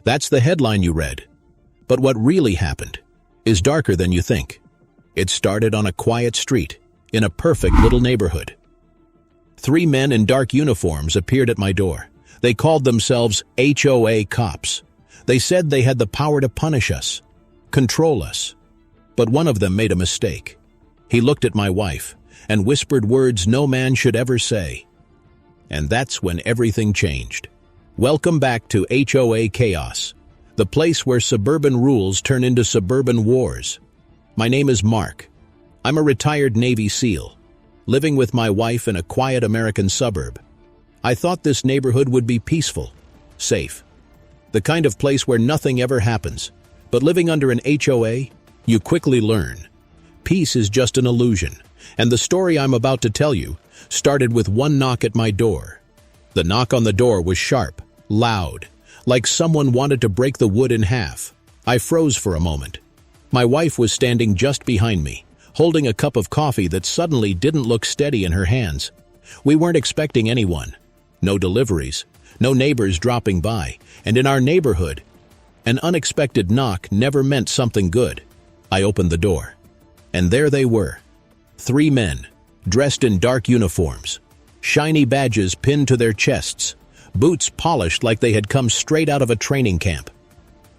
That's the headline you read. But what really happened is darker than you think. It started on a quiet street, in a perfect little neighborhood. 3 men in dark uniforms appeared at my door. They called themselves HOA cops. They said they had the power to punish us, control us. But one of them made a mistake. He looked at my wife and whispered words no man should ever say. And that's when everything changed. Welcome back to HOA Chaos, the place where suburban rules turn into suburban wars. My name is Mark. I'm a retired Navy SEAL, living with my wife in a quiet American suburb. I thought this neighborhood would be peaceful, safe, the kind of place where nothing ever happens. But living under an HOA, you quickly learn. Peace is just an illusion, and the story I'm about to tell you started with one knock at my door. The knock on the door was sharp, loud, like someone wanted to break the wood in half. I froze for a moment. My wife was standing just behind me, holding a cup of coffee that suddenly didn't look steady in her hands. We weren't expecting anyone. No deliveries, no neighbors dropping by, and in our neighborhood, an unexpected knock never meant something good. I opened the door, and there they were. 3 men, dressed in dark uniforms, shiny badges pinned to their chests, boots polished like they had come straight out of a training camp.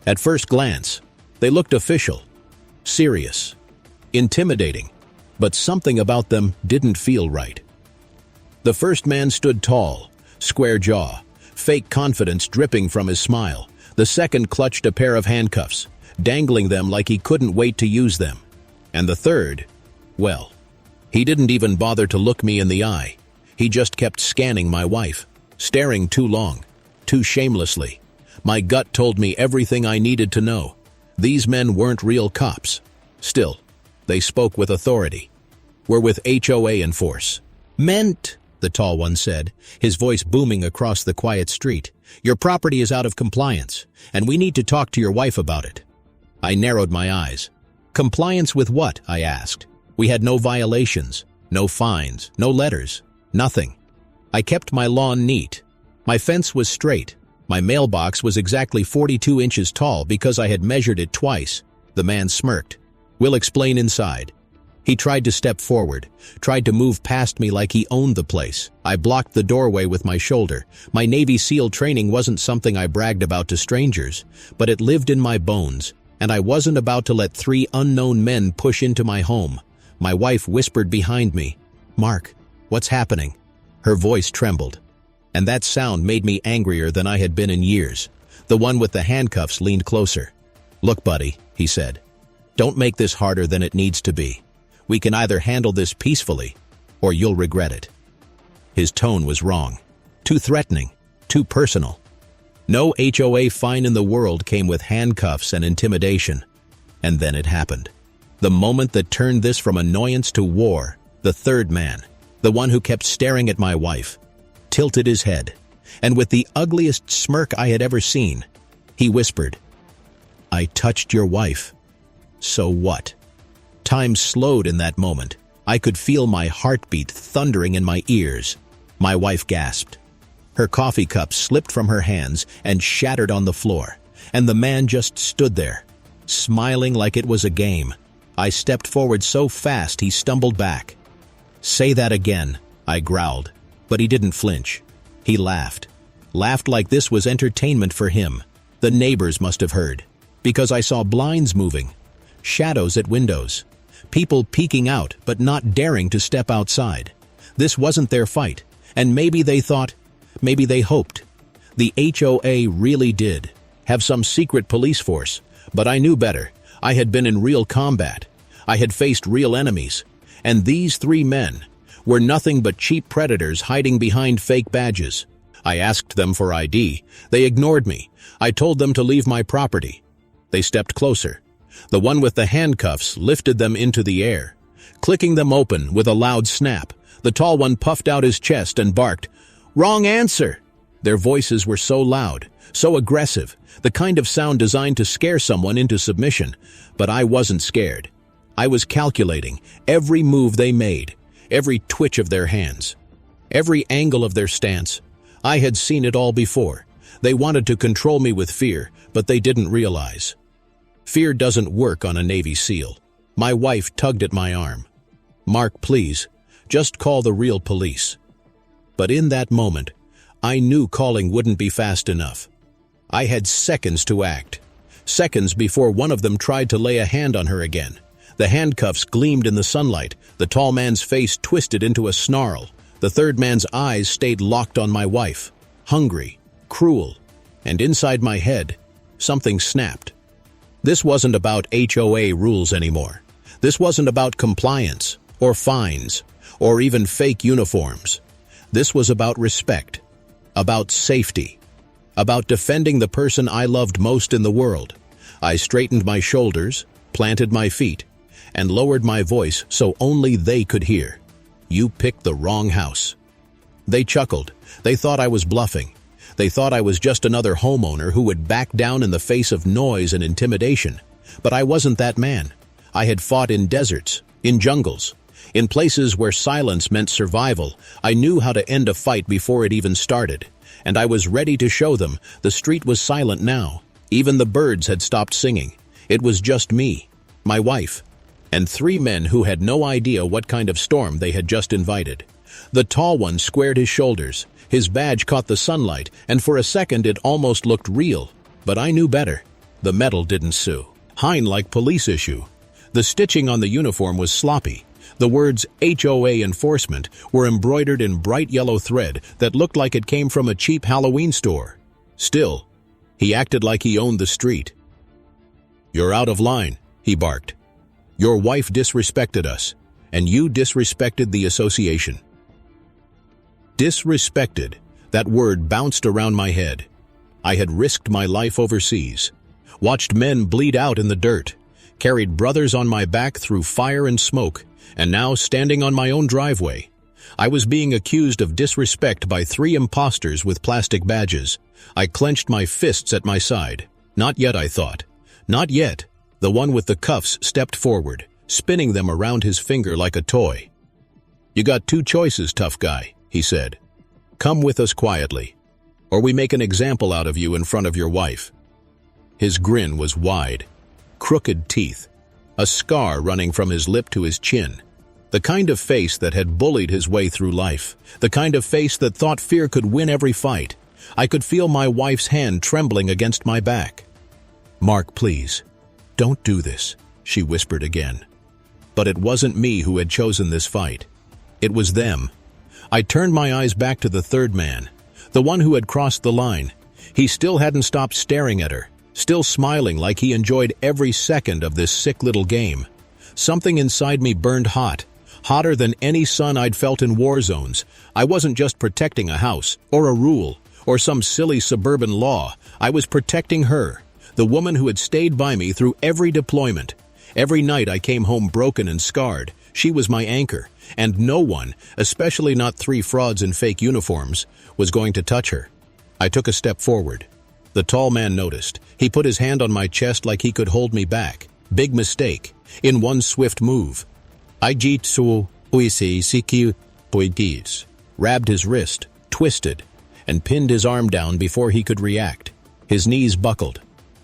At first glance, they looked official, serious, intimidating, but something about them didn't feel right. The first man stood tall, square jaw, fake confidence dripping from his smile. The second clutched a pair of handcuffs, dangling them like he couldn't wait to use them. And the third, well, he didn't even bother to look me in the eye. He just kept scanning my wife, staring too long, too shamelessly. My gut told me everything I needed to know. These men weren't real cops. Still, they spoke with authority. We're with HOA in force. Meant, the tall one said, his voice booming across the quiet street. Your property is out of compliance, and we need to talk to your wife about it. I narrowed my eyes. Compliance with what? I asked. We had no violations, no fines, no letters, nothing. I kept my lawn neat. My fence was straight. My mailbox was exactly 42 inches tall because I had measured it twice. The man smirked. We'll explain inside. He tried to step forward, tried to move past me like he owned the place. I blocked the doorway with my shoulder. My Navy SEAL training wasn't something I bragged about to strangers, but it lived in my bones, and I wasn't about to let 3 unknown men push into my home. My wife whispered behind me, Mark, what's happening? Her voice trembled, and that sound made me angrier than I had been in years. The one with the handcuffs leaned closer. Look, buddy, he said, don't make this harder than it needs to be. We can either handle this peacefully, or you'll regret it. His tone was wrong, too threatening, too personal. No HOA fine in the world came with handcuffs and intimidation. And then it happened. The moment that turned this from annoyance to war, the third man, the one who kept staring at my wife, tilted his head, and with the ugliest smirk I had ever seen, he whispered, I touched your wife. So what? Time slowed in that moment. I could feel my heartbeat thundering in my ears. My wife gasped. Her coffee cup slipped from her hands and shattered on the floor, and the man just stood there, smiling like it was a game. I stepped forward so fast he stumbled back. Say that again, I growled, but he didn't flinch. He laughed like this was entertainment for him. The neighbors must have heard, because I saw blinds moving, shadows at windows, people peeking out but not daring to step outside. This wasn't their fight, and maybe they thought, maybe they hoped. The HOA really did have some secret police force, but I knew better. I had been in real combat. I had faced real enemies, and these 3 men were nothing but cheap predators hiding behind fake badges. I asked them for ID. They ignored me. I told them to leave my property. They stepped closer. The one with the handcuffs lifted them into the air, clicking them open with a loud snap. The tall one puffed out his chest and barked, "Wrong answer!" Their voices were so loud, so aggressive, the kind of sound designed to scare someone into submission. But I wasn't scared. I was calculating every move they made, every twitch of their hands, every angle of their stance. I had seen it all before. They wanted to control me with fear, but they didn't realize. Fear doesn't work on a Navy SEAL. My wife tugged at my arm. "Mark, please, just call the real police." But in that moment, I knew calling wouldn't be fast enough. I had seconds to act. Seconds before one of them tried to lay a hand on her again. The handcuffs gleamed in the sunlight. The tall man's face twisted into a snarl. The third man's eyes stayed locked on my wife. Hungry, cruel, and inside my head, something snapped. This wasn't about HOA rules anymore. This wasn't about compliance, or fines, or even fake uniforms. This was about respect, about safety, about defending the person I loved most in the world. I straightened my shoulders, planted my feet, and lowered my voice so only they could hear. "You picked the wrong house." They chuckled. They thought I was bluffing. They thought I was just another homeowner who would back down in the face of noise and intimidation. But I wasn't that man. I had fought in deserts, in jungles, in places where silence meant survival. I knew how to end a fight before it even started. And I was ready to show them. The street was silent now. Even the birds had stopped singing. It was just me, my wife, and three men who had no idea what kind of storm they had just invited. The tall one squared his shoulders. His badge caught the sunlight, and for a second it almost looked real. But I knew better. The metal didn't sue. Hein-like police issue. The stitching on the uniform was sloppy. The words HOA enforcement were embroidered in bright yellow thread that looked like it came from a cheap Halloween store. Still, he acted like he owned the street. "You're out of line," he barked. "Your wife disrespected us, and you disrespected the association." Disrespected. That word bounced around my head. I had risked my life overseas, watched men bleed out in the dirt, carried brothers on my back through fire and smoke, and now standing on my own driveway. I was being accused of disrespect by three imposters with plastic badges. I clenched my fists at my side. Not yet, I thought. Not yet. The one with the cuffs stepped forward, spinning them around his finger like a toy. "You got two choices, tough guy," he said. "Come with us quietly, or we make an example out of you in front of your wife." His grin was wide. Crooked teeth. A scar running from his lip to his chin. The kind of face that had bullied his way through life. The kind of face that thought fear could win every fight. I could feel my wife's hand trembling against my back. "Mark, please, don't do this," she whispered again. But it wasn't me who had chosen this fight. It was them. I turned my eyes back to the third man, the one who had crossed the line. He still hadn't stopped staring at her, still smiling like he enjoyed every second of this sick little game. Something inside me burned hot, hotter than any sun I'd felt in war zones. I wasn't just protecting a house, or a rule, or some silly suburban law. I was protecting her, the woman who had stayed by me through every deployment. Every night I came home broken and scarred. She was my anchor, and no one, especially not three frauds in fake uniforms, was going to touch her. I took a step forward. The tall man noticed. He put his hand on my chest like he could hold me back. Big mistake. In one swift move. Ijitsu uisi siki poetis. Grabbed his wrist, twisted, and pinned his arm down before he could react. His knees buckled,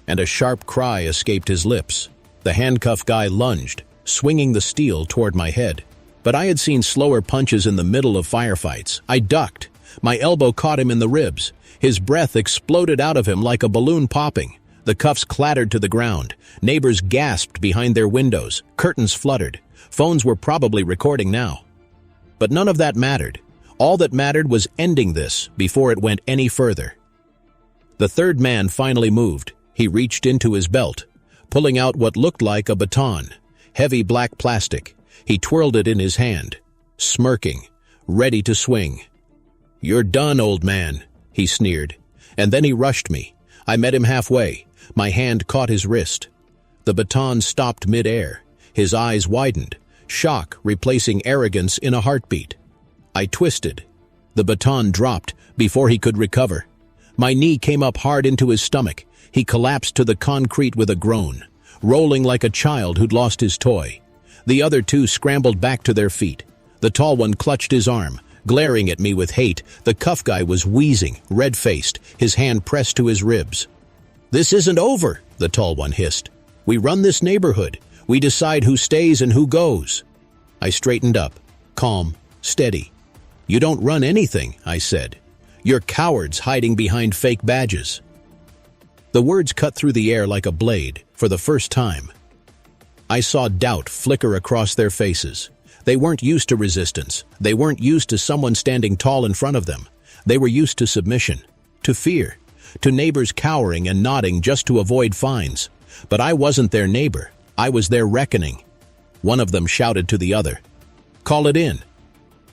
and a sharp cry escaped his lips. The handcuff guy lunged, swinging the steel toward my head. But I had seen slower punches in the middle of firefights. I ducked. My elbow caught him in the ribs. His breath exploded out of him like a balloon popping. The cuffs clattered to the ground. Neighbors gasped behind their windows. Curtains fluttered. Phones were probably recording now. But none of that mattered. All that mattered was ending this before it went any further. The third man finally moved. He reached into his belt, pulling out what looked like a baton. Heavy black plastic. He twirled it in his hand, smirking, ready to swing. "You're done, old man," he sneered. And then he rushed me. I met him halfway. My hand caught his wrist. The baton stopped mid-air. His eyes widened, shock replacing arrogance in a heartbeat. I twisted. The baton dropped before he could recover. My knee came up hard into his stomach. He collapsed to the concrete with a groan, rolling like a child who'd lost his toy. The other two scrambled back to their feet. The tall one clutched his arm, Glaring at me with hate, the cuff guy was wheezing, red-faced, his hand pressed to his ribs. "This isn't over," the tall one hissed. "We run this neighborhood. We decide who stays and who goes." I straightened up, calm, steady. "You don't run anything," I said. "You're cowards hiding behind fake badges." The words cut through the air like a blade, for the first time. I saw doubt flicker across their faces. They weren't used to resistance. They weren't used to someone standing tall in front of them. They were used to submission, to fear, to neighbors cowering and nodding just to avoid fines. But I wasn't their neighbor. I was their reckoning. One of them shouted to the other, "Call it in."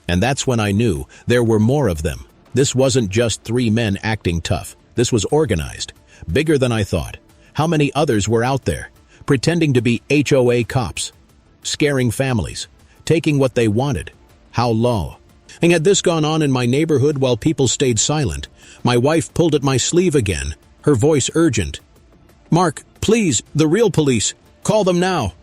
And that's when I knew there were more of them. This wasn't just three men acting tough. This was organized, bigger than I thought. How many others were out there, pretending to be HOA cops, scaring families, taking what they wanted? How low? And had this gone on in my neighborhood while people stayed silent? My wife pulled at my sleeve again, her voice urgent. "Mark, please, the real police. Call them now."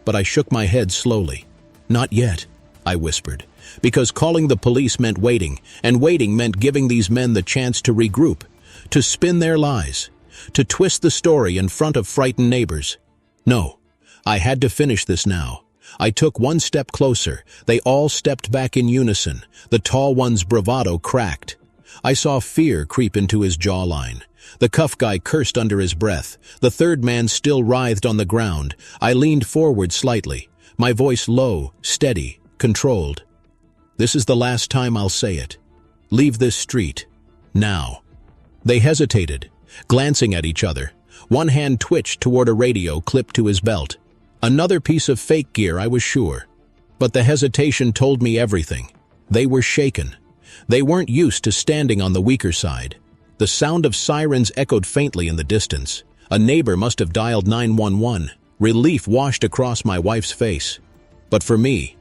But I shook my head slowly. "Not yet," I whispered, because calling the police meant waiting, and waiting meant giving these men the chance to regroup, to spin their lies, to twist the story in front of frightened neighbors. No, I had to finish this now. I took one step closer. They all stepped back in unison. The tall one's bravado cracked. I saw fear creep into his jawline. The cuff guy cursed under his breath. The third man still writhed on the ground. I leaned forward slightly, my voice low, steady, controlled. "This is the last time I'll say it. Leave this street. Now." They hesitated, glancing at each other. One hand twitched toward a radio clipped to his belt. Another piece of fake gear, I was sure. But the hesitation told me everything. They were shaken. They weren't used to standing on the weaker side. The sound of sirens echoed faintly in the distance. A neighbor must have dialed 911. Relief washed across my wife's face. But for me,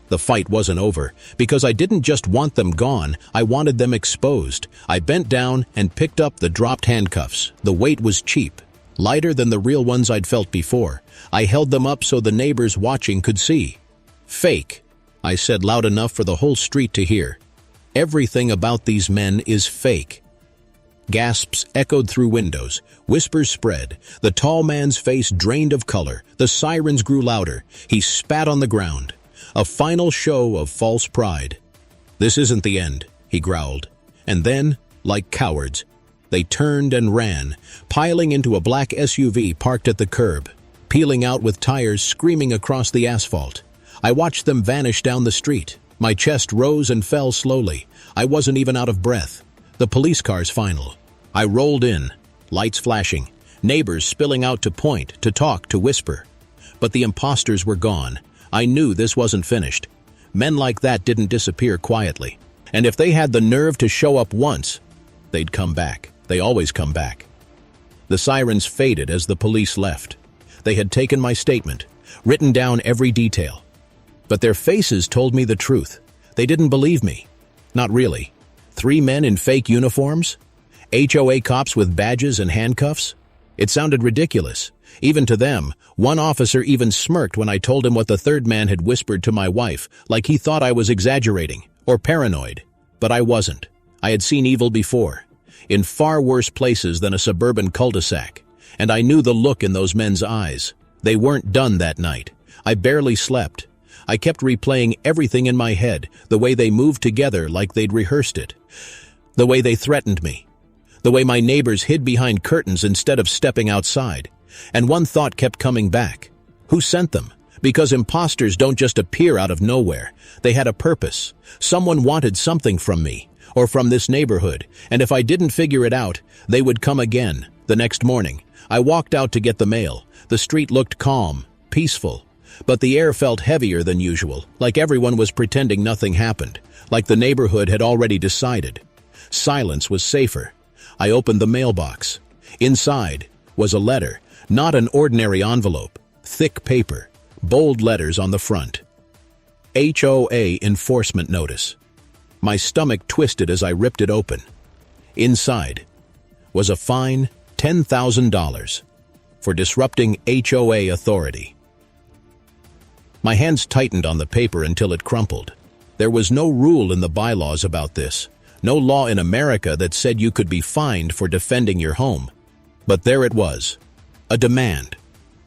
the fight wasn't over, because I didn't just want them gone, I wanted them exposed. I bent down and picked up the dropped handcuffs. The weight was cheap, lighter than the real ones I'd felt before. I held them up so the neighbors watching could see. "Fake," I said loud enough for the whole street to hear. "Everything about these men is fake." Gasps echoed through windows. Whispers spread. The tall man's face drained of color. The sirens grew louder. He spat on the ground. A final show of false pride. "This isn't the end," he growled. And then, like cowards, they turned and ran, piling into a black SUV parked at the curb, peeling out with tires screaming across the asphalt. I watched them vanish down the street. My chest rose and fell slowly. I wasn't even out of breath. The police car's final. I rolled in, lights flashing, neighbors spilling out to point, to talk, to whisper. But the imposters were gone. I knew this wasn't finished. Men like that didn't disappear quietly. And if they had the nerve to show up once, they'd come back. They always come back. The sirens faded as the police left. They had taken my statement, written down every detail. But their faces told me the truth. They didn't believe me. Not really. 3 men in fake uniforms? HOA cops with badges and handcuffs? It sounded ridiculous. Even to them, one officer even smirked when I told him what the third man had whispered to my wife, like he thought I was exaggerating or paranoid. But I wasn't. I had seen evil before, in far worse places than a suburban cul-de-sac, and I knew the look in those men's eyes. They weren't done that night. I barely slept. I kept replaying everything in my head, the way they moved together like they'd rehearsed it, the way they threatened me, the way my neighbors hid behind curtains instead of stepping outside. And one thought kept coming back. Who sent them? Because imposters don't just appear out of nowhere. They had a purpose. Someone wanted something from me, or from this neighborhood, and if I didn't figure it out, they would come again. The next morning, I walked out to get the mail. The street looked calm, peaceful, but the air felt heavier than usual, like everyone was pretending nothing happened, like the neighborhood had already decided. Silence was safer. I opened the mailbox. Inside was a letter, not an ordinary envelope, thick paper, bold letters on the front. HOA enforcement notice. My stomach twisted as I ripped it open. Inside was a fine $10,000 for disrupting HOA authority. My hands tightened on the paper until it crumpled. There was no rule in the bylaws about this, no law in America that said you could be fined for defending your home. But there it was, a demand,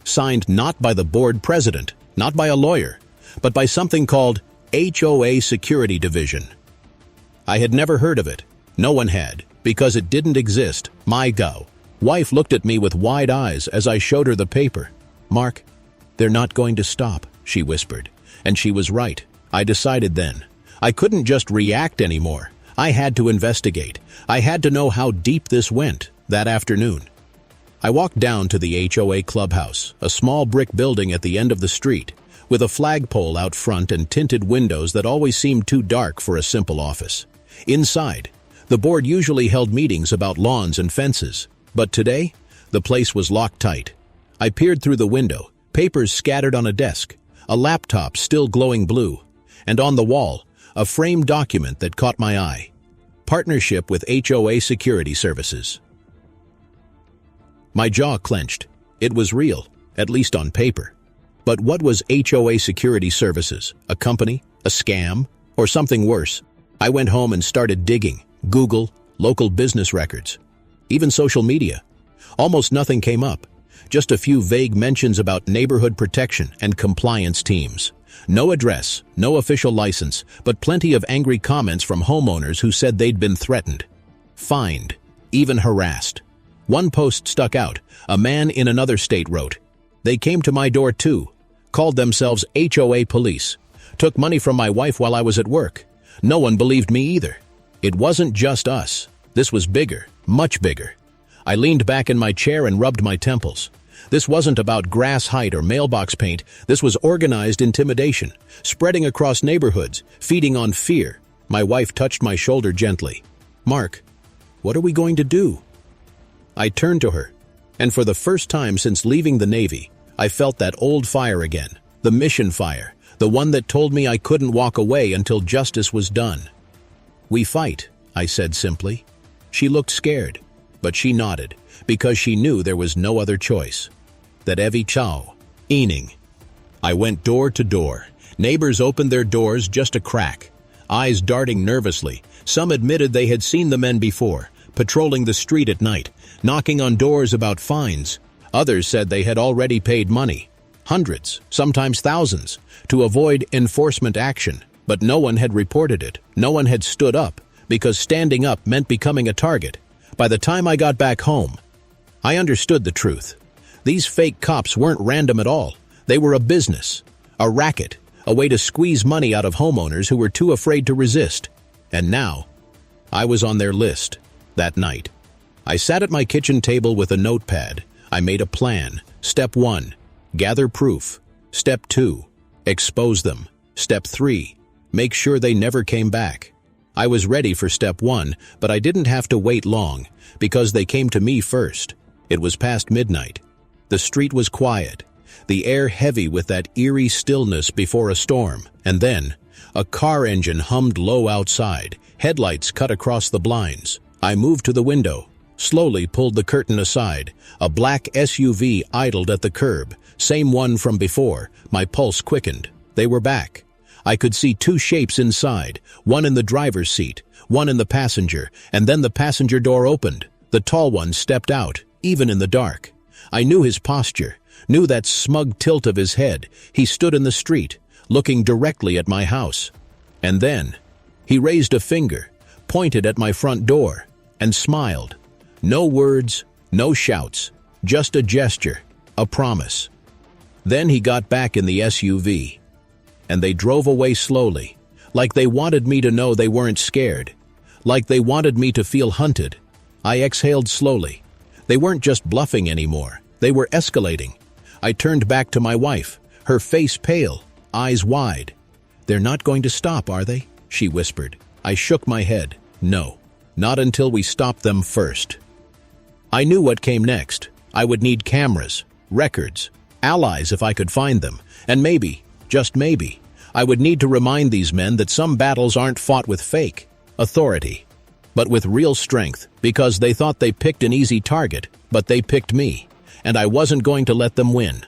signed not by the board president, not by a lawyer, but by something called HOA Security Division. I had never heard of it. No one had, because it didn't exist. My wife looked at me with wide eyes as I showed her the paper. "Mark, they're not going to stop," she whispered. And she was right. I decided then. I couldn't just react anymore. I had to investigate. I had to know how deep this went. That afternoon, I walked down to the HOA clubhouse, a small brick building at the end of the street, with a flagpole out front and tinted windows that always seemed too dark for a simple office. Inside, the board usually held meetings about lawns and fences, but today, the place was locked tight. I peered through the window, papers scattered on a desk, a laptop still glowing blue, and on the wall, a framed document that caught my eye. Partnership with HOA Security Services. My jaw clenched. It was real, at least on paper. But what was HOA Security Services? A company? A scam? Or something worse? I went home and started digging. Google, local business records, even social media. Almost nothing came up. Just a few vague mentions about neighborhood protection and compliance teams. No address, no official license, but plenty of angry comments from homeowners who said they'd been threatened, fined, even harassed. One post stuck out. A man in another state wrote, "They came to my door too, called themselves HOA police, took money from my wife while I was at work. No one believed me either." It wasn't just us. This was bigger, much bigger. I leaned back in my chair and rubbed my temples. This wasn't about grass height or mailbox paint. This was organized intimidation, spreading across neighborhoods, feeding on fear. My wife touched my shoulder gently. "Mark, what are we going to do?" I turned to her, and for the first time since leaving the Navy, I felt that old fire again, the mission fire, the one that told me I couldn't walk away until justice was done. "We fight," I said simply. She looked scared, but she nodded, because she knew there was no other choice. That Evi Chow, Ening. I went door to door. Neighbors opened their doors just a crack, eyes darting nervously. Some admitted they had seen the men before, patrolling the street at night, knocking on doors about fines. Others said they had already paid money, hundreds, sometimes thousands, to avoid enforcement action. But no one had reported it. No one had stood up, because standing up meant becoming a target. By the time I got back home, I understood the truth. These fake cops weren't random at all. They were a business, a racket, a way to squeeze money out of homeowners who were too afraid to resist. And now, I was on their list. That night, I sat at my kitchen table with a notepad. I made a plan. Step 1, gather proof. Step 2, expose them. Step 3, make sure they never came back. I was ready for step 1, but I didn't have to wait long, because they came to me first. It was past midnight. The street was quiet, the air heavy with that eerie stillness before a storm. And then, a car engine hummed low outside, headlights cut across the blinds. I moved to the window, slowly pulled the curtain aside. A black SUV idled at the curb, same one from before. My pulse quickened. They were back. I could see 2 shapes inside, one in the driver's seat, one in the passenger, and then the passenger door opened. The tall one stepped out, even in the dark. I knew his posture, knew that smug tilt of his head. He stood in the street, looking directly at my house. And then, he raised a finger, pointed at my front door, and smiled. No words, no shouts, just a gesture, a promise. Then he got back in the SUV, and they drove away slowly, like they wanted me to know they weren't scared, like they wanted me to feel hunted. I exhaled slowly. They weren't just bluffing anymore. They were escalating. I turned back to my wife, her face pale, eyes wide. "They're not going to stop, are they?" she whispered. I shook my head. No, not until we stopped them first. I knew what came next. I would need cameras, records, allies if I could find them, and maybe, just maybe, I would need to remind these men that some battles aren't fought with fake authority, but with real strength, because they thought they picked an easy target, but they picked me, and I wasn't going to let them win.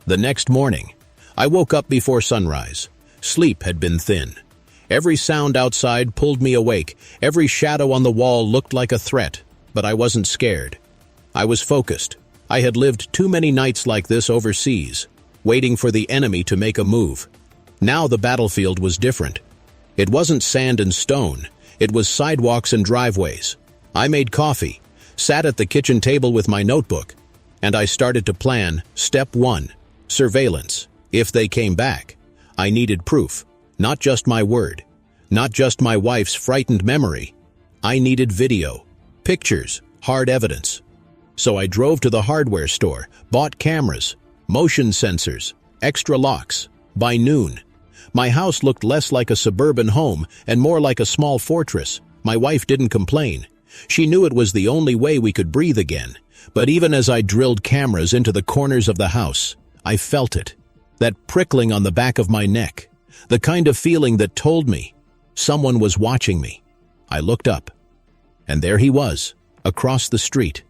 The next morning, I woke up before sunrise. Sleep had been thin. Every sound outside pulled me awake. Every shadow on the wall looked like a threat, but I wasn't scared. I was focused. I had lived too many nights like this overseas, waiting for the enemy to make a move. Now the battlefield was different. It wasn't sand and stone. It was sidewalks and driveways. I made coffee, sat at the kitchen table with my notebook, and I started to plan step 1, surveillance. If they came back, I needed proof, not just my word, not just my wife's frightened memory. I needed video, pictures, hard evidence. So I drove to the hardware store, bought cameras, motion sensors, extra locks. By noon, my house looked less like a suburban home and more like a small fortress. My wife didn't complain. She knew it was the only way we could breathe again. But even as I drilled cameras into the corners of the house, I felt it. That prickling on the back of my neck. The kind of feeling that told me someone was watching me. I looked up, and there he was, across the street,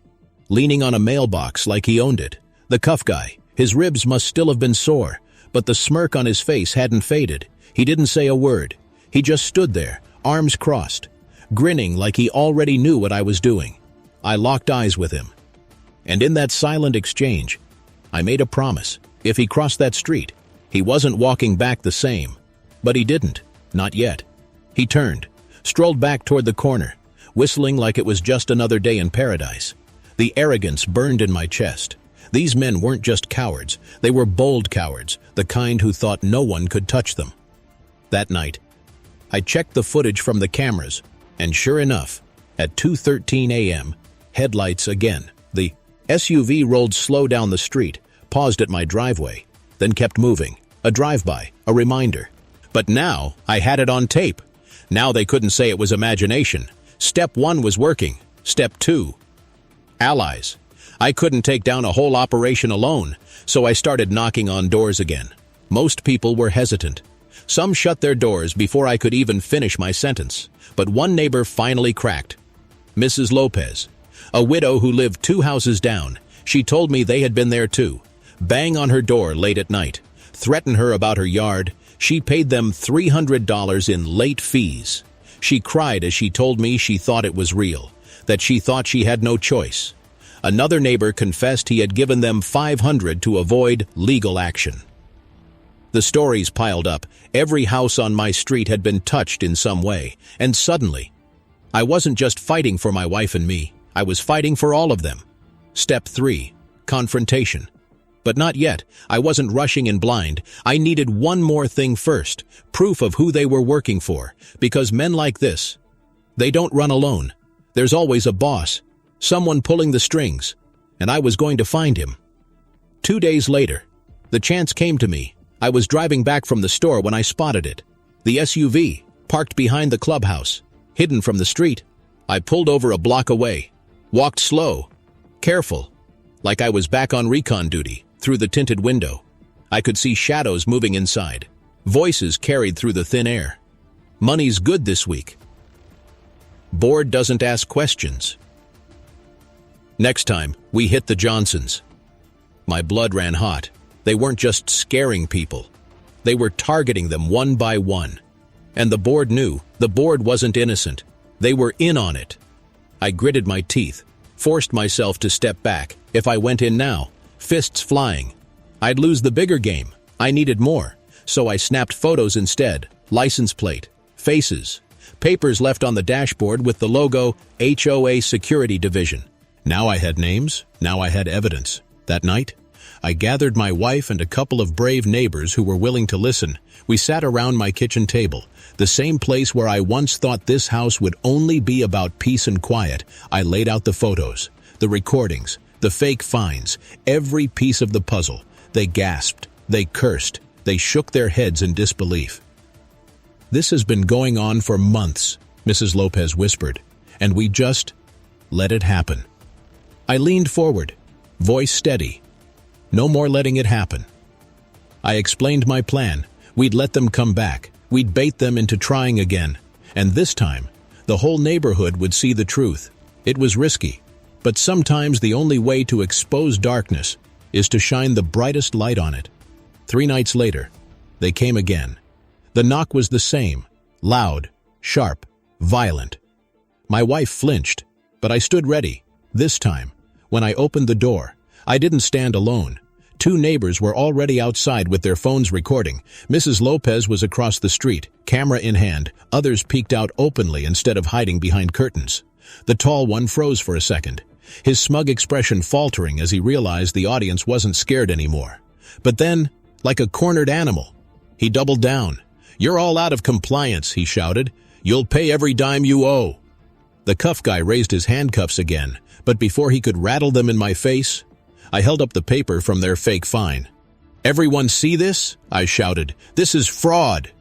leaning on a mailbox like he owned it. The cuff guy. His ribs must still have been sore, but the smirk on his face hadn't faded. He didn't say a word. He just stood there, arms crossed, grinning like he already knew what I was doing. I locked eyes with him. And in that silent exchange, I made a promise. If he crossed that street, he wasn't walking back the same. But he didn't. Not yet. He turned, strolled back toward the corner, whistling like it was just another day in paradise. The arrogance burned in my chest. These men weren't just cowards. They were bold cowards, the kind who thought no one could touch them. That night, I checked the footage from the cameras, and sure enough, at 2:13 a.m., headlights again. The SUV rolled slow down the street, paused at my driveway, then kept moving. A drive-by, a reminder. But now, I had it on tape. Now they couldn't say it was imagination. Step 1 was working. Step 2, allies. I couldn't take down a whole operation alone, so I started knocking on doors again. Most people were hesitant. Some shut their doors before I could even finish my sentence. But one neighbor finally cracked. Mrs. Lopez, a widow who lived 2 houses down. She told me they had been there too. Bang on her door late at night. Threaten her about her yard. She paid them $300 in late fees. She cried as she told me she thought it was real, that she thought she had no choice. Another neighbor confessed he had given them $500 to avoid legal action. The stories piled up. Every house on my street had been touched in some way. And suddenly, I wasn't just fighting for my wife and me. I was fighting for all of them. Step 3, confrontation. But not yet. I wasn't rushing in blind. I needed one more thing first, proof of who they were working for. Because men like this, they don't run alone. There's always a boss, someone pulling the strings, and I was going to find him. 2 days later, the chance came to me. I was driving back from the store when I spotted it. The SUV, parked behind the clubhouse, hidden from the street. I pulled over a block away, walked slow, careful, like I was back on recon duty. Through the tinted window, I could see shadows moving inside. Voices carried through the thin air. Money's good this week. Board doesn't ask questions. Next time, we hit the Johnsons. My blood ran hot. They weren't just scaring people. They were targeting them one by one. And the board knew. The board wasn't innocent. They were in on it. I gritted my teeth, forced myself to step back. If I went in now, fists flying, I'd lose the bigger game. I needed more. So I snapped photos instead. License plate, faces, papers left on the dashboard with the logo HOA Security Division. Now I had names. Now I had evidence. That night, I gathered my wife and a couple of brave neighbors who were willing to listen. We sat around my kitchen table, the same place where I once thought this house would only be about peace and quiet. I laid out the photos, the recordings, the fake finds, every piece of the puzzle. They gasped, they cursed, they shook their heads in disbelief. "This has been going on for months," Mrs. Lopez whispered, "and we just let it happen." I leaned forward, voice steady. No more letting it happen. I explained my plan. We'd let them come back. We'd bait them into trying again. And this time, the whole neighborhood would see the truth. It was risky. But sometimes the only way to expose darkness is to shine the brightest light on it. 3 nights later, they came again. The knock was the same, Loud, sharp, violent. My wife flinched, but I stood ready. This time, when I opened the door, I didn't stand alone. 2 neighbors were already outside with their phones recording. Mrs. Lopez was across the street, camera in hand. Others peeked out openly instead of hiding behind curtains. The tall one froze for a second, his smug expression faltering as he realized the audience wasn't scared anymore. But then, like a cornered animal, he doubled down. "You're all out of compliance," he shouted. "You'll pay every dime you owe." The cuff guy raised his handcuffs again, but before he could rattle them in my face, I held up the paper from their fake fine. "Everyone see this?" I shouted. "This is fraud."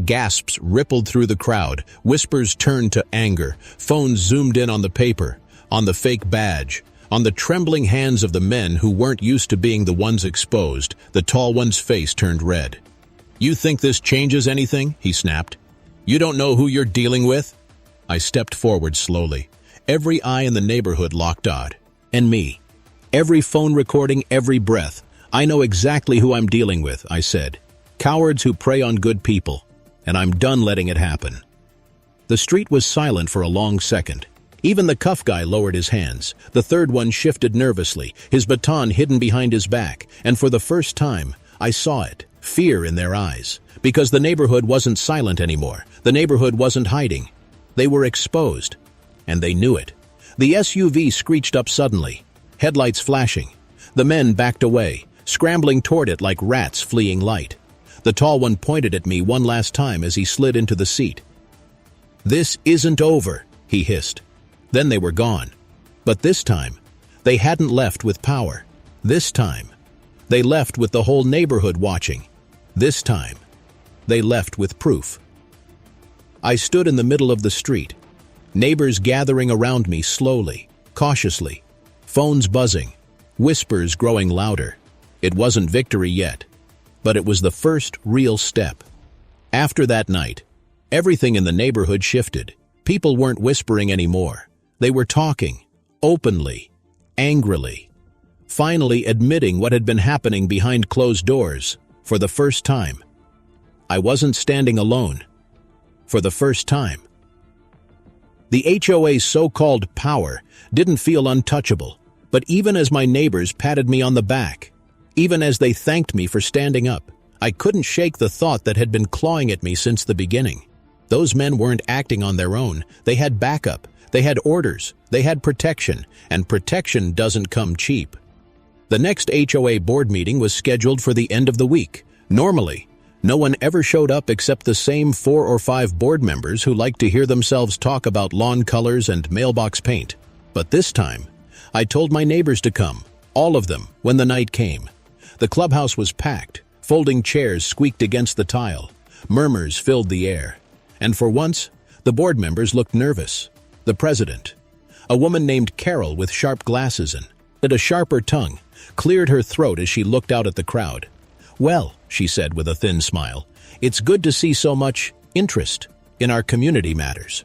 Gasps rippled through the crowd. Whispers turned to anger. Phones zoomed in on the paper, on the fake badge, on the trembling hands of the men who weren't used to being the ones exposed. The tall one's face turned red. "You think this changes anything?" he snapped. "You don't know who you're dealing with?" I stepped forward slowly. Every eye in the neighborhood locked eyed. And me. Every phone recording, every breath. "I know exactly who I'm dealing with," I said. "Cowards who prey on good people. And I'm done letting it happen." The street was silent for a long second. Even the cuff guy lowered his hands. The third one shifted nervously, his baton hidden behind his back. And for the first time, I saw it. Fear in their eyes. Because the neighborhood wasn't silent anymore. The neighborhood wasn't hiding. They were exposed. And they knew it. The SUV screeched up suddenly, headlights flashing. The men backed away, scrambling toward it like rats fleeing light. The tall one pointed at me one last time as he slid into the seat. "This isn't over," he hissed. Then they were gone. But this time, they hadn't left with power. This time, they left with the whole neighborhood watching. This time, they left with proof. I stood in the middle of the street, neighbors gathering around me slowly, cautiously, phones buzzing, whispers growing louder. It wasn't victory yet, but it was the first real step. After that night, everything in the neighborhood shifted. People weren't whispering anymore. They were talking, openly, angrily, finally admitting what had been happening behind closed doors for the first time. I wasn't standing alone. For the first time. The HOA's so-called power didn't feel untouchable, but even as my neighbors patted me on the back, even as they thanked me for standing up, I couldn't shake the thought that had been clawing at me since the beginning. Those men weren't acting on their own. They had backup. They had orders. They had protection. And protection doesn't come cheap. The next HOA board meeting was scheduled for the end of the week. Normally, no one ever showed up except the same 4 or 5 board members who liked to hear themselves talk about lawn colors and mailbox paint. But this time, I told my neighbors to come, all of them, when the night came. The clubhouse was packed. Folding chairs squeaked against the tile. Murmurs filled the air. And for once, the board members looked nervous. The president, a woman named Carol with sharp glasses and a sharper tongue, cleared her throat as she looked out at the crowd. "Well," she said with a thin smile, "it's good to see so much interest in our community matters."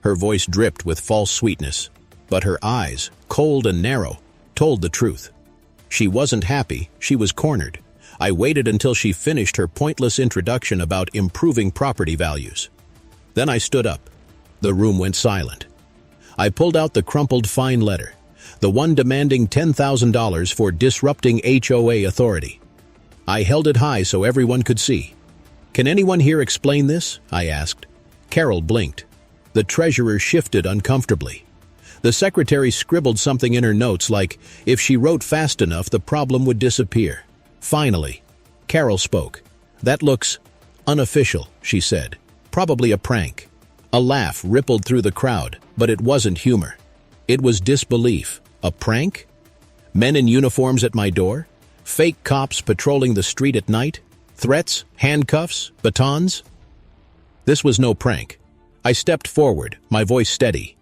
Her voice dripped with false sweetness, but her eyes, cold and narrow, told the truth. She wasn't happy, she was cornered. I waited until she finished her pointless introduction about improving property values. Then I stood up. The room went silent. I pulled out the crumpled fine letter, the one demanding $10,000 for disrupting HOA authority. I held it high so everyone could see. "Can anyone here explain this?" I asked. Carol blinked. The treasurer shifted uncomfortably. The secretary scribbled something in her notes like, if she wrote fast enough, the problem would disappear. Finally, Carol spoke. "That looks unofficial," she said. "Probably a prank." A laugh rippled through the crowd, but it wasn't humor. It was disbelief. A prank? Men in uniforms at my door? Fake cops patrolling the street at night? Threats? Handcuffs? Batons? This was no prank. I stepped forward, my voice steady.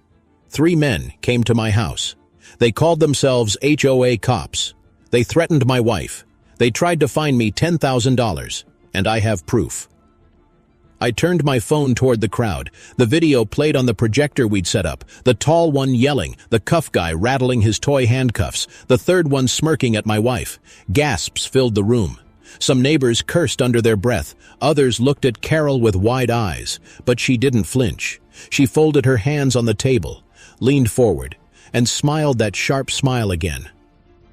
3 men came to my house. They called themselves HOA cops. They threatened my wife. They tried to fine me $10,000, and I have proof. I turned my phone toward the crowd. The video played on the projector we'd set up. The tall one yelling, the cuff guy rattling his toy handcuffs, the third one smirking at my wife. Gasps filled the room. Some neighbors cursed under their breath. Others looked at Carol with wide eyes, but she didn't flinch. She folded her hands on the table, leaned forward, and smiled that sharp smile again.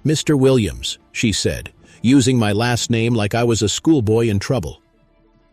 "Mr. Williams," she said, using my last name like I was a schoolboy in trouble.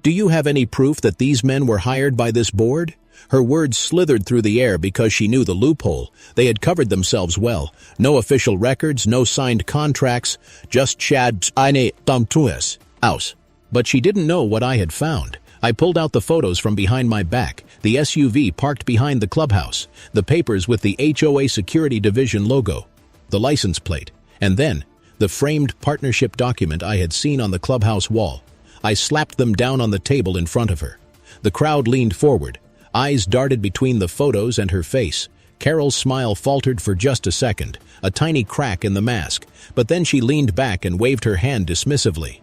"Do you have any proof that these men were hired by this board?" Her words slithered through the air because she knew the loophole. They had covered themselves well. No official records, no signed contracts, just Chad's eine Tomtues house. But she didn't know what I had found. I pulled out the photos from behind my back, the SUV parked behind the clubhouse, the papers with the HOA Security Division logo, the license plate, and then the framed partnership document I had seen on the clubhouse wall. I slapped them down on the table in front of her. The crowd leaned forward. Eyes darted between the photos and her face. Carol's smile faltered for just a second, a tiny crack in the mask, but then she leaned back and waved her hand dismissively.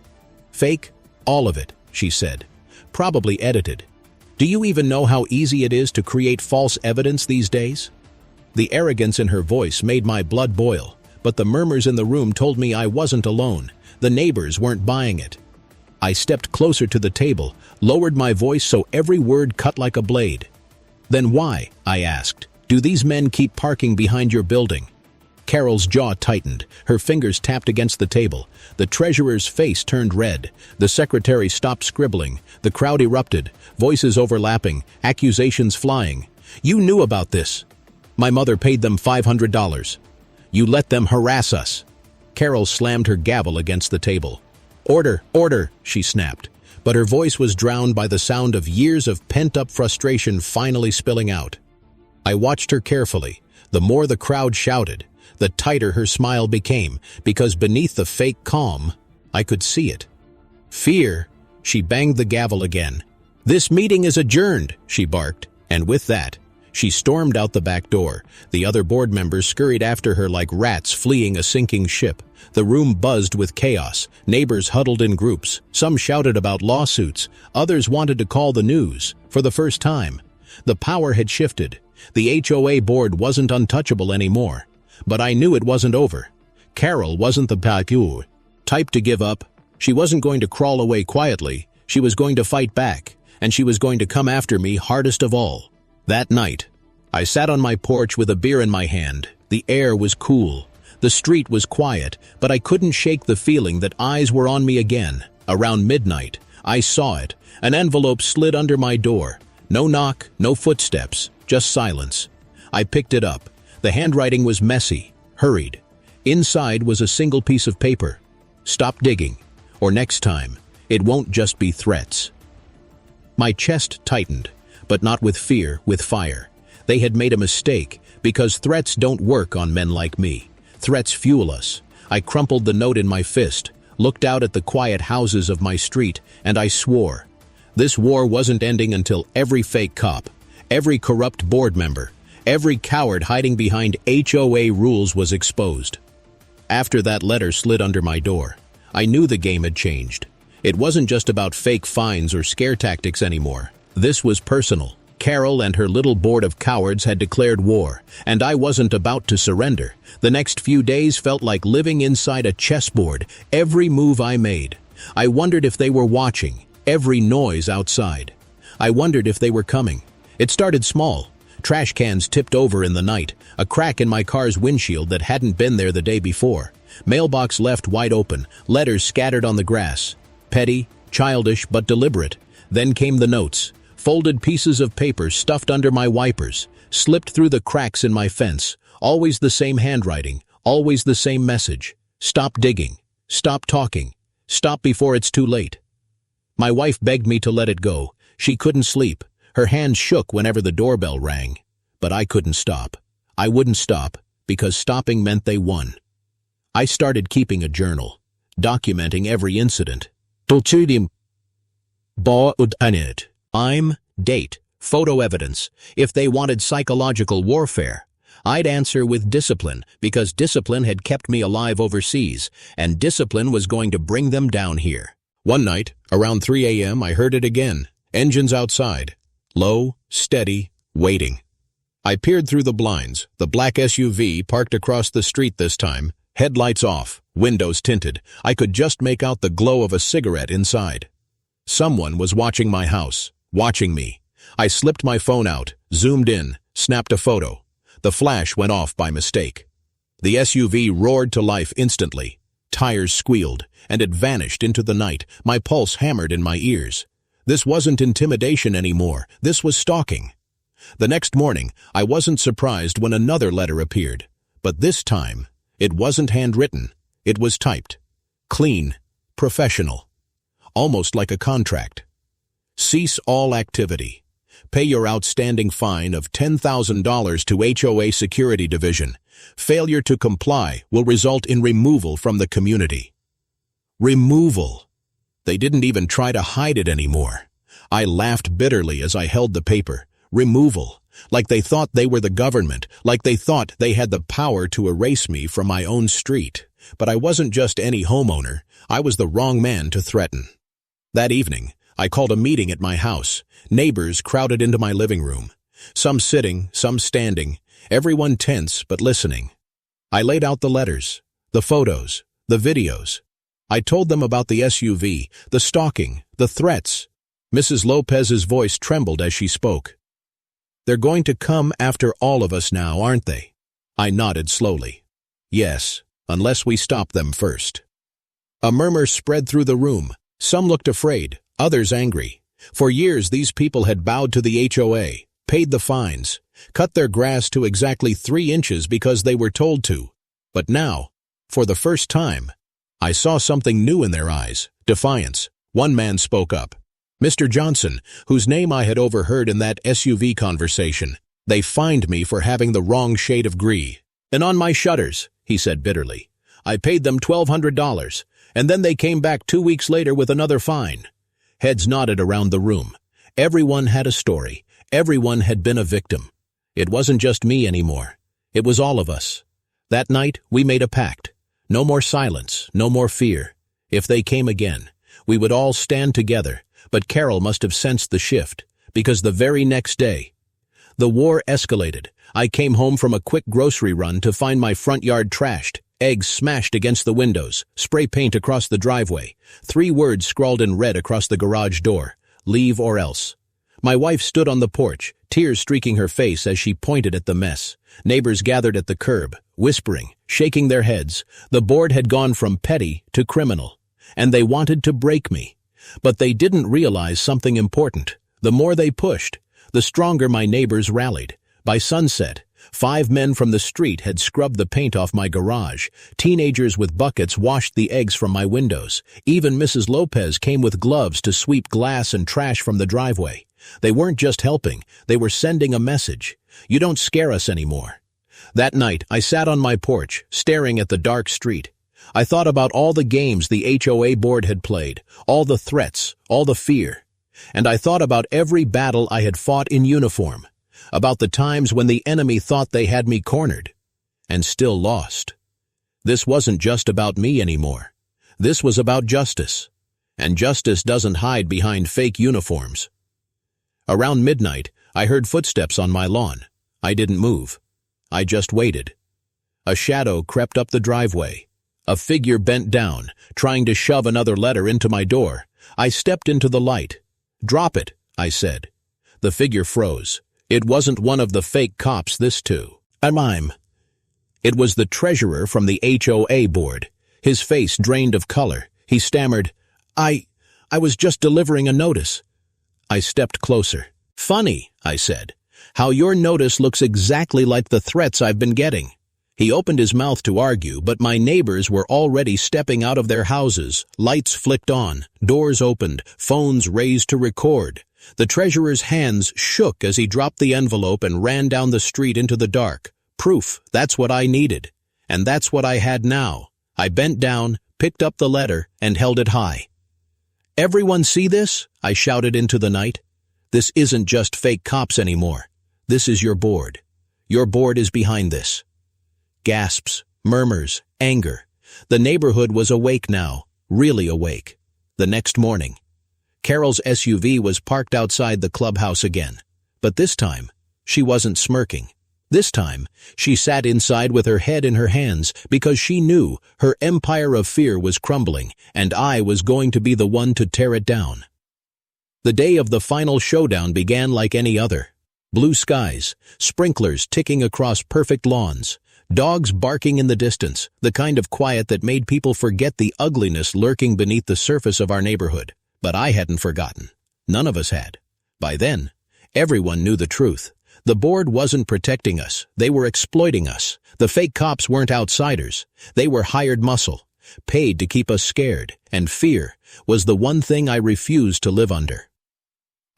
"Fake? All of it," she said. "Probably edited. Do you even know how easy it is to create false evidence these days?" The arrogance in her voice made my blood boil, but the murmurs in the room told me I wasn't alone. The neighbors weren't buying it. I stepped closer to the table, lowered my voice so every word cut like a blade. "Then why," I asked, "do these men keep parking behind your building?" Carol's jaw tightened. Her fingers tapped against the table. The treasurer's face turned red. The secretary stopped scribbling. The crowd erupted, voices overlapping, accusations flying. "You knew about this. My mother paid them $500. You let them harass us." Carol slammed her gavel against the table. "Order, order," she snapped, but her voice was drowned by the sound of years of pent-up frustration finally spilling out. I watched her carefully. The more the crowd shouted, the tighter her smile became, because beneath the fake calm, I could see it. Fear. She banged the gavel again. "This meeting is adjourned," she barked, and with that, she stormed out the back door. The other board members scurried after her like rats fleeing a sinking ship. The room buzzed with chaos. Neighbors huddled in groups. Some shouted about lawsuits. Others wanted to call the news. For the first time, the power had shifted. The HOA board wasn't untouchable anymore. But I knew it wasn't over. Carol wasn't the type to give up. She wasn't going to crawl away quietly. She was going to fight back, and she was going to come after me hardest of all. That night, I sat on my porch with a beer in my hand. The air was cool. The street was quiet, but I couldn't shake the feeling that eyes were on me again. Around midnight, I saw it. An envelope slid under my door. No knock, no footsteps, just silence. I picked it up. The handwriting was messy, hurried. Inside was a single piece of paper. "Stop digging, or next time, it won't just be threats." My chest tightened, but not with fear, with fire. They had made a mistake, because threats don't work on men like me. Threats fuel us. I crumpled the note in my fist, looked out at the quiet houses of my street, and I swore. This war wasn't ending until every fake cop, every corrupt board member, every coward hiding behind HOA rules was exposed. After that letter slid under my door, I knew the game had changed. It wasn't just about fake fines or scare tactics anymore. This was personal. Carol and her little board of cowards had declared war, and I wasn't about to surrender. The next few days felt like living inside a chessboard, every move I made. I wondered if they were watching, every noise outside. I wondered if they were coming. It started small. Trash cans tipped over in the night, a crack in my car's windshield that hadn't been there the day before. Mailbox left wide open, letters scattered on the grass. Petty, childish, but deliberate. Then came the notes. Folded pieces of paper stuffed under my wipers, slipped through the cracks in my fence. Always the same handwriting, always the same message. Stop digging. Stop talking. Stop before it's too late. My wife begged me to let it go. She couldn't sleep. Her hands shook whenever the doorbell rang. But I couldn't stop. I wouldn't stop, because stopping meant they won. I started keeping a journal, documenting every incident. Time, date, photo evidence. If they wanted psychological warfare, I'd answer with discipline, because discipline had kept me alive overseas, and discipline was going to bring them down here. One night, around 3 a.m., I heard it again. Engines outside. Low, steady, waiting. I peered through the blinds. The black SUV parked across the street this time, headlights off, Windows tinted, I could just make out the glow of a cigarette inside. Someone was watching my house, watching me. I slipped my phone out, zoomed in, snapped a photo. The flash went off by mistake. The SUV roared to life instantly. Tires squealed, and it vanished into the night. My pulse hammered in my ears. This wasn't intimidation anymore. This was stalking. The next morning, I wasn't surprised when another letter appeared. But this time, it wasn't handwritten. It was typed. Clean, professional. Almost like a contract. Cease all activity. Pay your outstanding fine of $10,000 to HOA Security Division. Failure to comply will result in removal from the community. Removal. They didn't even try to hide it anymore. I laughed bitterly as I held the paper. Removal. Like they thought they were the government. Like they thought they had the power to erase me from my own street. But I wasn't just any homeowner. I was the wrong man to threaten. That evening, I called a meeting at my house. Neighbors crowded into my living room. Some sitting, some standing, everyone tense but listening. I laid out the letters, the photos, the videos. I told them about the SUV, the stalking, the threats. Mrs. Lopez's voice trembled as she spoke. They're going to come after all of us now, aren't they? I nodded slowly. Yes, unless we stop them first. A murmur spread through the room. Some looked afraid, others angry. For years these people had bowed to the HOA, paid the fines, cut their grass to exactly 3 inches because they were told to. But now, for the first time, I saw something new in their eyes, defiance. One man spoke up. Mr. Johnson, whose name I had overheard in that SUV conversation. They fined me for having the wrong shade of gray. And on my shutters, he said bitterly. I paid them $1,200, and then they came back 2 weeks later with another fine. Heads nodded around the room. Everyone had a story. Everyone had been a victim. It wasn't just me anymore. It was all of us. That night, we made a pact. No more silence, no more fear. If they came again, we would all stand together. But Carol must have sensed the shift, because the very next day, the war escalated. I came home from a quick grocery run to find my front yard trashed, eggs smashed against the windows, spray paint across the driveway, 3 words scrawled in red across the garage door, leave or else. My wife stood on the porch, tears streaking her face as she pointed at the mess. Neighbors gathered at the curb, whispering, shaking their heads. The board had gone from petty to criminal, and they wanted to break me. But they didn't realize something important. The more they pushed, the stronger my neighbors rallied. By sunset, 5 men from the street had scrubbed the paint off my garage. Teenagers with buckets washed the eggs from my windows. Even Mrs. Lopez came with gloves to sweep glass and trash from the driveway. They weren't just helping, they were sending a message. You don't scare us anymore. That night, I sat on my porch, staring at the dark street. I thought about all the games the HOA board had played, all the threats, all the fear. And I thought about every battle I had fought in uniform, about the times when the enemy thought they had me cornered, and still lost. This wasn't just about me anymore. This was about justice. And justice doesn't hide behind fake uniforms. Around midnight, I heard footsteps on my lawn. I didn't move. I just waited. A shadow crept up the driveway. A figure bent down, trying to shove another letter into my door. I stepped into the light. Drop it, I said. The figure froze. It wasn't one of the fake cops this too. A mime. It was the treasurer from the HOA board. His face drained of color. He stammered, I was just delivering a notice. I stepped closer. Funny, I said, how your notice looks exactly like the threats I've been getting. He opened his mouth to argue, but my neighbors were already stepping out of their houses. Lights flicked on, doors opened, phones raised to record. The treasurer's hands shook as he dropped the envelope and ran down the street into the dark. Proof, that's what I needed. And that's what I had now. I bent down, picked up the letter, and held it high. Everyone see this? I shouted into the night. This isn't just fake cops anymore. This is your board. Your board is behind this. Gasps, murmurs, anger. The neighborhood was awake now, really awake. The next morning, Carol's SUV was parked outside the clubhouse again. But this time, she wasn't smirking. This time, she sat inside with her head in her hands because she knew her empire of fear was crumbling and I was going to be the one to tear it down. The day of the final showdown began like any other. Blue skies, sprinklers ticking across perfect lawns, dogs barking in the distance, the kind of quiet that made people forget the ugliness lurking beneath the surface of our neighborhood. But I hadn't forgotten. None of us had. By then, everyone knew the truth. The board wasn't protecting us. They were exploiting us. The fake cops weren't outsiders. They were hired muscle, paid to keep us scared, and fear was the one thing I refused to live under.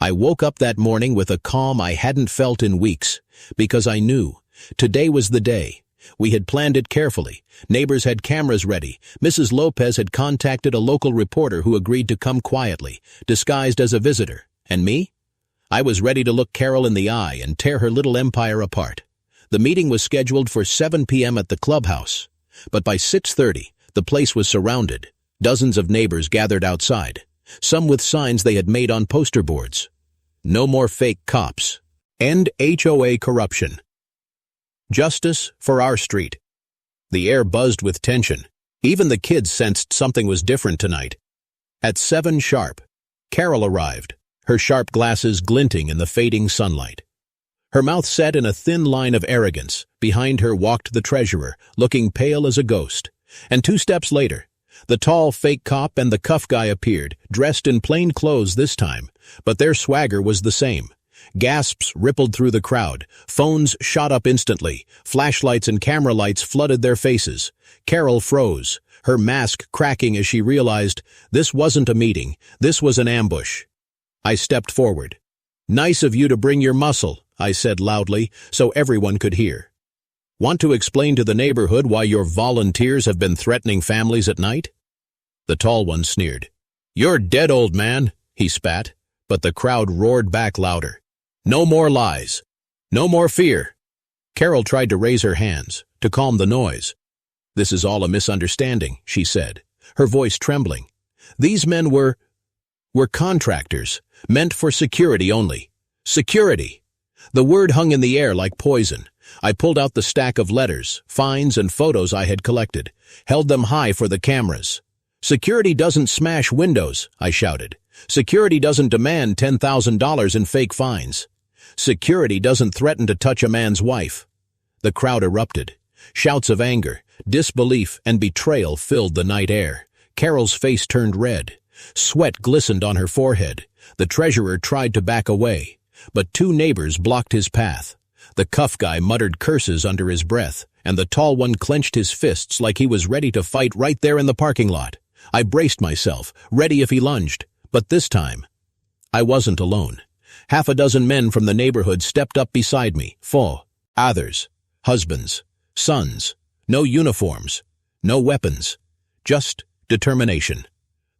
I woke up that morning with a calm I hadn't felt in weeks, because I knew today was the day. We had planned it carefully. Neighbors had cameras ready. Mrs. Lopez had contacted a local reporter who agreed to come quietly, disguised as a visitor. And me? I was ready to look Carol in the eye and tear her little empire apart. The meeting was scheduled for 7 p.m. at the clubhouse. But by 6:30, the place was surrounded. Dozens of neighbors gathered outside, some with signs they had made on poster boards. No more fake cops. End HOA corruption. Justice for our street. The air buzzed with tension. Even the kids sensed something was different tonight. At 7 sharp, Carol arrived, her sharp glasses glinting in the fading sunlight. Her mouth set in a thin line of arrogance. Behind her walked the treasurer, looking pale as a ghost. And 2 steps later, the tall fake cop and the cuff guy appeared, dressed in plain clothes this time, but their swagger was the same. Gasps rippled through the crowd. Phones shot up instantly. Flashlights and camera lights flooded their faces. Carol froze, her mask cracking as she realized this wasn't a meeting, this was an ambush. I stepped forward. "Nice of you to bring your muscle," I said loudly, so everyone could hear. "Want to explain to the neighborhood why your volunteers have been threatening families at night?" The tall one sneered. "You're dead, old man," he spat, but the crowd roared back louder. "No more lies. No more fear." Carol tried to raise her hands, to calm the noise. "This is all a misunderstanding," she said, her voice trembling. "These men were contractors, meant for security only. Security." The word hung in the air like poison. I pulled out the stack of letters, fines, and photos I had collected, held them high for the cameras. "Security doesn't smash windows," I shouted. "Security doesn't demand $10,000 in fake fines. Security doesn't threaten to touch a man's wife." The crowd erupted. Shouts of anger, disbelief, and betrayal filled the night air. Carol's face turned red. Sweat glistened on her forehead. The treasurer tried to back away, but 2 neighbors blocked his path. The cuff guy muttered curses under his breath, and the tall one clenched his fists like he was ready to fight right there in the parking lot. I braced myself, ready if he lunged, but this time, I wasn't alone. 6 men from the neighborhood stepped up beside me, others, husbands, sons, no uniforms, no weapons, just determination.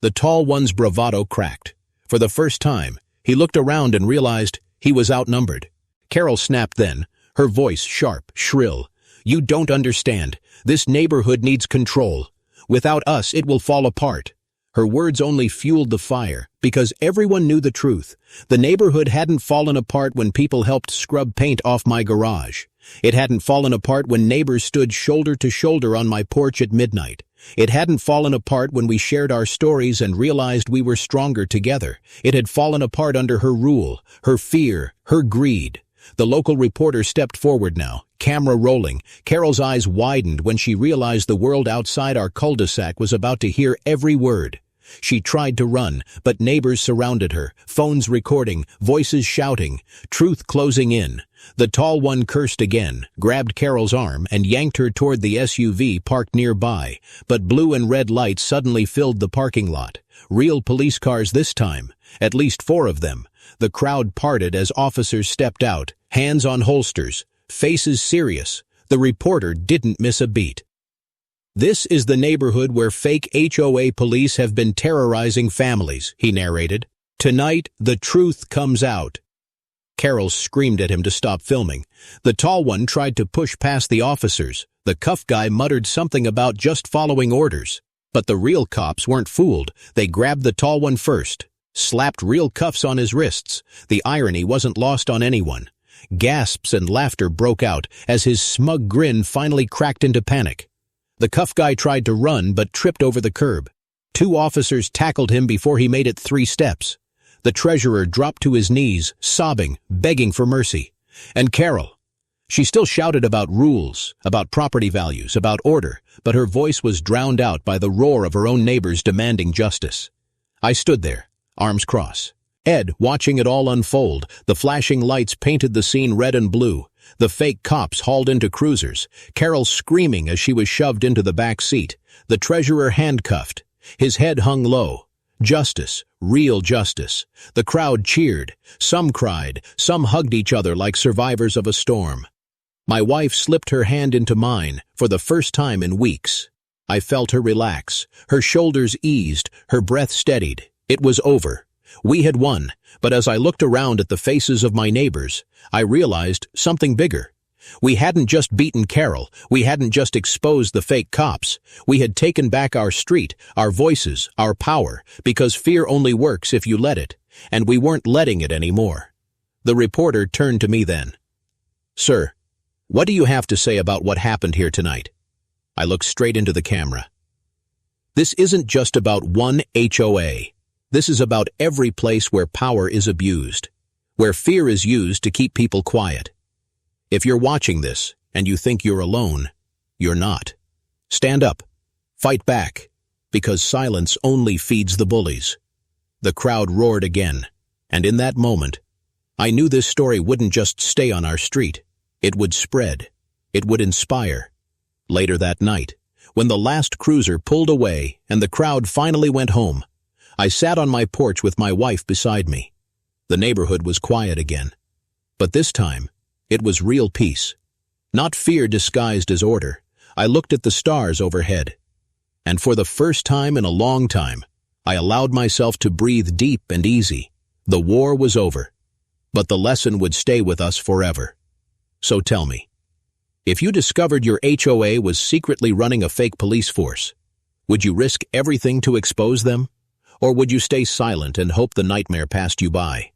The tall one's bravado cracked. For the first time, he looked around and realized he was outnumbered. Carol snapped then, her voice sharp, shrill. "You don't understand. This neighborhood needs control. Without us, it will fall apart." Her words only fueled the fire, because everyone knew the truth. The neighborhood hadn't fallen apart when people helped scrub paint off my garage. It hadn't fallen apart when neighbors stood shoulder to shoulder on my porch at midnight. It hadn't fallen apart when we shared our stories and realized we were stronger together. It had fallen apart under her rule, her fear, her greed. The local reporter stepped forward now, camera rolling. Carol's eyes widened when she realized the world outside our cul-de-sac was about to hear every word. She tried to run, but neighbors surrounded her, phones recording, voices shouting, truth closing in. The tall one cursed again, grabbed Carol's arm, and yanked her toward the SUV parked nearby. But blue and red lights suddenly filled the parking lot. Real police cars this time, at least 4 of them. The crowd parted as officers stepped out, hands on holsters, faces serious. The reporter didn't miss a beat. "This is the neighborhood where fake HOA police have been terrorizing families," he narrated. "Tonight, the truth comes out." Carol screamed at him to stop filming. The tall one tried to push past the officers. The cuff guy muttered something about just following orders. But the real cops weren't fooled. They grabbed the tall one first, slapped real cuffs on his wrists. The irony wasn't lost on anyone. Gasps and laughter broke out as his smug grin finally cracked into panic. The cuff guy tried to run but tripped over the curb. 2 officers tackled him before he made it 3 steps. The treasurer dropped to his knees, sobbing, begging for mercy. And Carol, she still shouted about rules, about property values, about order, but her voice was drowned out by the roar of her own neighbors demanding justice. I stood there, arms crossed. Ed, watching it all unfold, the flashing lights painted the scene red and blue, the fake cops hauled into cruisers, Carol screaming as she was shoved into the back seat, the treasurer handcuffed, his head hung low. Justice, real justice. The crowd cheered, some cried, some hugged each other like survivors of a storm. My wife slipped her hand into mine for the first time in weeks. I felt her relax, her shoulders eased, her breath steadied. It was over. We had won, but as I looked around at the faces of my neighbors, I realized something bigger. We hadn't just beaten Carol, we hadn't just exposed the fake cops, we had taken back our street, our voices, our power, because fear only works if you let it, and we weren't letting it anymore. The reporter turned to me then. "Sir, what do you have to say about what happened here tonight?" I looked straight into the camera. This isn't just about one HOA. This is about every place where power is abused, where fear is used to keep people quiet. If you're watching this and you think you're alone, you're not. Stand up. Fight back, because silence only feeds the bullies. The crowd roared again, and in that moment, I knew this story wouldn't just stay on our street. It would spread. It would inspire. Later that night, when the last cruiser pulled away and the crowd finally went home, I sat on my porch with my wife beside me. The neighborhood was quiet again. But this time, it was real peace. Not fear disguised as order. I looked at the stars overhead. And for the first time in a long time, I allowed myself to breathe deep and easy. The war was over. But the lesson would stay with us forever. So tell me, if you discovered your HOA was secretly running a fake police force, would you risk everything to expose them? Or would you stay silent and hope the nightmare passed you by?